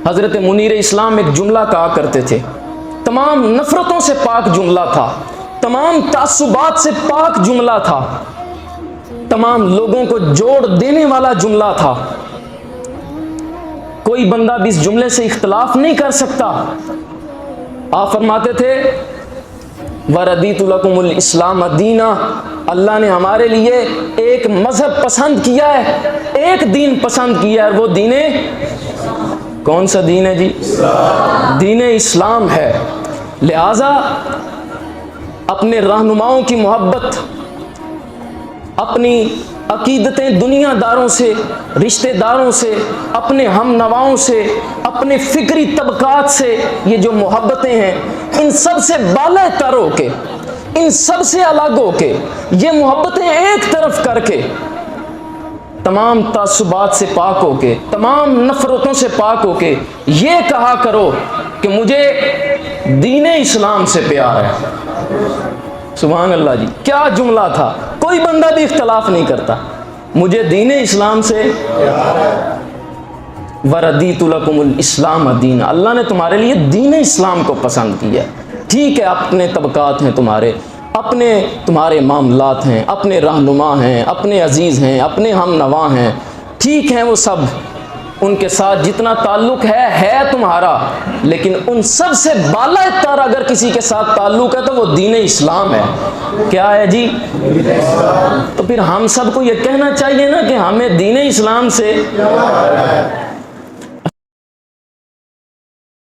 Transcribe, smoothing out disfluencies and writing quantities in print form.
حضرت منیر اسلام ایک جملہ کہا کرتے تھے، تمام نفرتوں سے پاک جملہ تھا، تمام تعصبات سے پاک جملہ تھا، تمام لوگوں کو جوڑ دینے والا جملہ تھا، کوئی بندہ بھی اس جملے سے اختلاف نہیں کر سکتا۔ آپ فرماتے تھے وَرَضِيتُ لَكُمُ الْإِسْلَامَ دِينًا، اللہ نے ہمارے لیے ایک مذہب پسند کیا ہے، ایک دین پسند کیا ہے، وہ دین کون سا دین ہے جی؟ دین اسلام ہے۔ لہذا اپنے رہنماؤں کی محبت، اپنی عقیدتیں دنیا داروں سے، رشتہ داروں سے، اپنے ہم نواؤں سے، اپنے فکری طبقات سے، یہ جو محبتیں ہیں، ان سب سے بالائے تر ہو کے، ان سب سے الگ ہو کے، یہ محبتیں ایک طرف کر کے، تمام تعصبات سے پاک ہو کے، تمام نفرتوں سے پاک ہو کے یہ کہا کرو کہ مجھے دین اسلام سے پیار ہے۔ سبحان اللہ جی، کیا جملہ تھا، کوئی بندہ بھی اختلاف نہیں کرتا، مجھے دین اسلام سے وَرَضِيتُ لَكُمُ الْإِسْلَامَ دِينًا، اللہ نے تمہارے لیے دین اسلام کو پسند کیا ہے۔ ٹھیک ہے، اپنے طبقات ہیں تمہارے معاملات ہیں، اپنے رہنما ہیں، اپنے عزیز ہیں، اپنے ہم نوا ہیں، ٹھیک ہیں، وہ سب ان کے ساتھ جتنا تعلق ہے تمہارا، لیکن ان سب سے بالائے تر اگر کسی کے ساتھ تعلق ہے تو وہ دین اسلام ہے۔ کیا ہے جی؟ تو پھر ہم سب کو یہ کہنا چاہیے نا کہ ہمیں دین اسلام سے